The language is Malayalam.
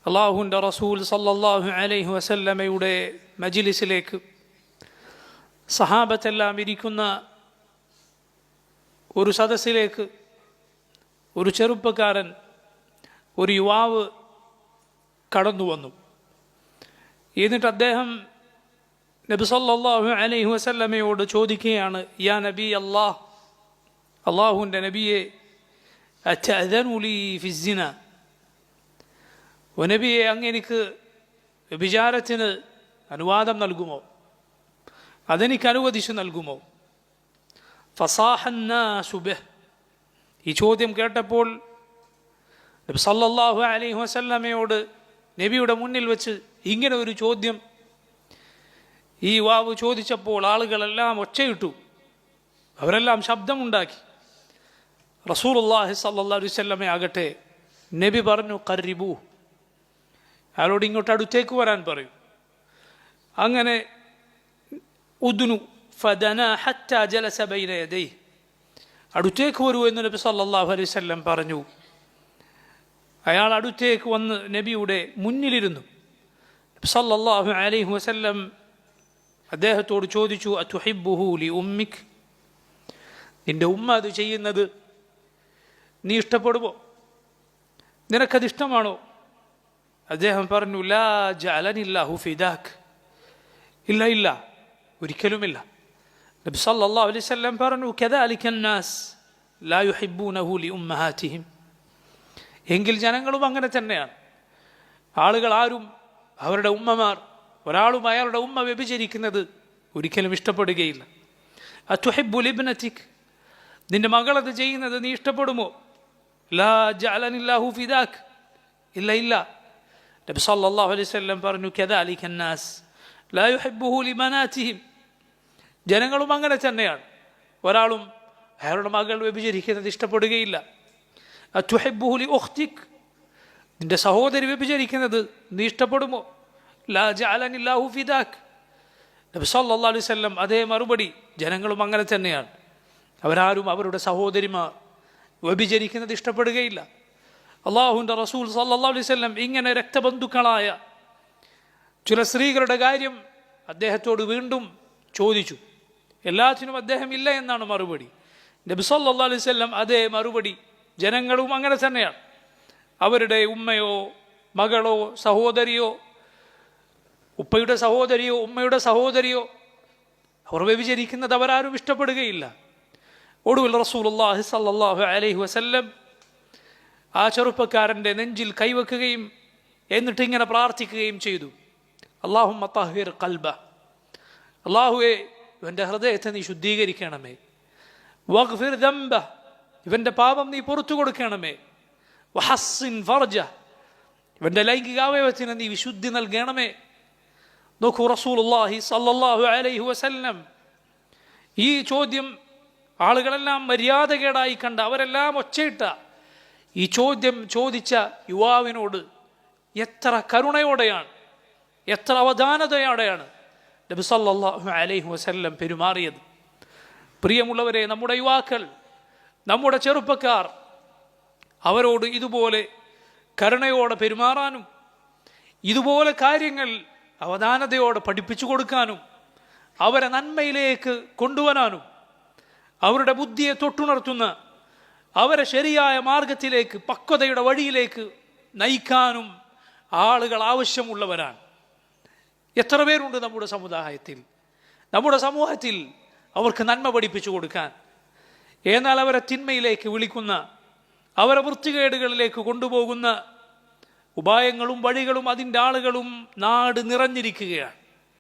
അള്ളാഹുവിൻ്റെ റസൂൽ സല്ലല്ലാഹു അലൈഹി വസല്ലമയുടെ മജ്ലിസിലേക്ക് സഹാബത്തെല്ലാം ഇരിക്കുന്ന ഒരു സദസ്സിലേക്ക് ഒരു ചെറുപ്പക്കാരൻ, ഒരു യുവാവ് കടന്നു വന്നു. എന്നിട്ട് അദ്ദേഹം നബി സല്ലല്ലാഹു അലൈഹി വസല്ലമയോട് ചോദിക്കുകയാണ്, യാ നബി അല്ലാഹ്, അള്ളാഹുവിൻ്റെ നബിയെ, അതഅ്ദനു ലീ ഫിസ്സിന, ഓ നബിയെ, അങ്ങെനിക്ക് വ്യഭിചാരത്തിന് അനുവാദം നൽകുമോ, അതെനിക്ക് അനുവദിച്ചു നൽകുമോ? ഫസാഹന്നാസു ബിഹ്, ഈ ചോദ്യം കേട്ടപ്പോൾ നബി സല്ലല്ലാഹു അലൈഹി വസല്ലമയോട് നബിയുടെ മുന്നിൽ വെച്ച് ഇങ്ങനെ ഒരു ചോദ്യം ഈ യുവാവ് ചോദിച്ചപ്പോൾ ആളുകളെല്ലാം ഒച്ചയിട്ടു, അവരെല്ലാം ശബ്ദമുണ്ടാക്കി. റസൂലുള്ളാഹി സ്വല്ലല്ലാഹു അലൈഹി വസല്ലമ ആകട്ടെ നബി പറഞ്ഞു, ഖർരിബൂ, അയാളോട് ഇങ്ങോട്ട് അടുത്തേക്ക് വരാൻ പറയും. അങ്ങനെ ഉദ്നു ഫദന ഹത്താ ജലസ ബൈന യദൈഹി, അടുത്തേക്ക് വരൂ എന്ന് നബി സല്ലല്ലാഹു അലൈഹി വസല്ലം പറഞ്ഞു. അയാൾ അടുത്തേക്ക് വന്ന് നബിയുടെ മുന്നിലിരുന്നു. നബി സല്ലല്ലാഹു അലൈഹി വസല്ലം അദ്ദേഹത്തോട് ചോദിച്ചു, അതുഹിബ്ബുഹു ലി ഉമ്മിക്, നിന്റെ ഉമ്മ അത് ചെയ്യുന്നത് നീ ഇഷ്ടപ്പെടുമോ, നിനക്കത് ഇഷ്ടമാണോ? അദ്ദേഹം പറഞ്ഞു, ലാ ജഅലനില്ലാഹു ഫിദാക്, ഇല്ല ഇല്ല, ഒരിക്കലുമില്ല. നബി സല്ലല്ലാഹു അലൈഹി വസല്ലം പറഞ്ഞു, കദാലിക അന്നാസ് ലാ യുഹിബ്ബൂനഹു ലി ഉമ്മഹാതിഹിം, എങ്കിൽ ജനങ്ങളും അങ്ങനെ തന്നെയാണ്. ആളുകൾ ആരും അവരുടെ ഉമ്മമാർ, ഒരാളും അയാളുടെ ഉമ്മ വ്യഭിചരിക്കുന്നത് ഒരിക്കലും ഇഷ്ടപ്പെടുകയില്ല. അതുഹിബ്ബു ലിബ്നതിക്, നിന്റെ മകളത് ചെയ്യുന്നത് നീ ഇഷ്ടപ്പെടുമോ? ലാ ജഅലനില്ലാഹു ഫിദാക്, ഇല്ല ഇല്ല. നബി സല്ലല്ലാഹു അലൈഹി വസല്ലം പറഞ്ഞു, കദാലിക അന്നാസ് ലാ യുഹിബ്ബുഹു ലിബനാതിഹിം, ജനങ്ങളും അങ്ങനെ തന്നെയാണ്, ഒരാളും അയാളുടെ മകൾ വ്യഭിചരിക്കുന്നത് ഇഷ്ടപ്പെടുകയില്ല. അതുഹിബ്ബുഹു ലി ഉഖ്തിക്, നിന്റെ സഹോദരി വ്യഭിചരിക്കുന്നത് നീ ഇഷ്ടപ്പെടുമോ? ലാ ജഅലനില്ലാഹു ഫിദാക്. നബി സല്ലല്ലാഹു അലൈഹി വസല്ലം അതേ മറുപടി, ജനങ്ങളും അങ്ങനെ തന്നെയാണ്, അവരാരും അവരുടെ സഹോദരിമാർ വ്യഭിചരിക്കുന്നത് ഇഷ്ടപ്പെടുകയില്ല. അള്ളാഹുവിൻ്റെ റസൂൽ സല്ലല്ലാഹു അലൈഹി വസല്ലം ഇങ്ങനെ രക്തബന്ധുക്കളായ ചില സ്ത്രീകളുടെ കാര്യം അദ്ദേഹത്തോട് വീണ്ടും ചോദിച്ചു. എല്ലാത്തിനും അദ്ദേഹം ഇല്ല എന്നാണ് മറുപടി. നബി സല്ലല്ലാഹു അലൈഹി വസല്ലം അതേ മറുപടി, ജനങ്ങളും അങ്ങനെ തന്നെയാണ്, അവരുടെ ഉമ്മയോ മകളോ സഹോദരിയോ, ഉപ്പയുടെ സഹോദരിയോ ഉമ്മയുടെ സഹോദരിയോ അവർ വ്യഭിചരിക്കുന്നത് അവരാരും ഇഷ്ടപ്പെടുകയില്ല. ഒടുവിൽ റസൂലുള്ളാഹി സ്വല്ലല്ലാഹു അലൈഹി വസല്ലം ആ ചെറുപ്പക്കാരൻ്റെ നെഞ്ചിൽ കൈവെക്കുകയും എന്നിട്ട് ഇങ്ങനെ പ്രാർത്ഥിക്കുകയും ചെയ്തു, അല്ലാഹുമ്മ തഹ്ഹിർ ഖൽബ, അല്ലാഹുവേ, ഇവൻ്റെ ഹൃദയത്തെ നീ ശുദ്ധീകരിക്കണമേ. വഗ്ഫിർ ദംബ, ഇവൻ്റെ പാപം നീ പുറത്തു കൊടുക്കണമേ. വഹസ്സിൻ ഫർജ, ഇവൻ്റെ ലൈംഗികാവയവത്തിന് നീ വിശുദ്ധി നൽകണമേ. നോക്കൂ, റസൂലുള്ളാഹി സ്വല്ലല്ലാഹു അലൈഹി വസല്ലം ഈ ചോദ്യം ആളുകളെല്ലാം മര്യാദകേടായി കണ്ട, അവരെല്ലാം ഒച്ചയിട്ട ഈ ചോദ്യം ചോദിച്ച യുവാവിനോട് എത്ര കരുണയോടെയാണ്, എത്ര അവധാനതയോടെയാണ് നബി സല്ലല്ലാഹു അലൈഹി വസല്ലം പെരുമാറിയത്. പ്രിയമുള്ളവരെ, നമ്മുടെ യുവാക്കൾ, നമ്മുടെ ചെറുപ്പക്കാർ, അവരോട് ഇതുപോലെ കരുണയോടെ പെരുമാറാനും ഇതുപോലെ കാര്യങ്ങൾ അവധാനതയോടെ പഠിപ്പിച്ചു കൊടുക്കാനും അവരെ നന്മയിലേക്ക് കൊണ്ടുവരാനും അവരുടെ ബുദ്ധിയെ തൊട്ടുണർത്തുന്ന, അവരെ ശരിയായ മാർഗത്തിലേക്ക്, പക്വതയുടെ വഴിയിലേക്ക് നയിക്കാനും ആളുകൾ ആവശ്യമുള്ളവരാണ്. എത്ര പേരുണ്ട് നമ്മുടെ സമുദായത്തിൽ, നമ്മുടെ സമൂഹത്തിൽ അവർക്ക് നന്മ പഠിപ്പിച്ചു കൊടുക്കാൻ. എന്നാൽ അവരെ തിന്മയിലേക്ക് വിളിക്കുന്ന, അവരെ വൃത്തികേടുകളിലേക്ക് കൊണ്ടുപോകുന്ന ഉപായങ്ങളും വഴികളും അതിൻ്റെ ആളുകളും നാട് നിറഞ്ഞിരിക്കുകയാണ്.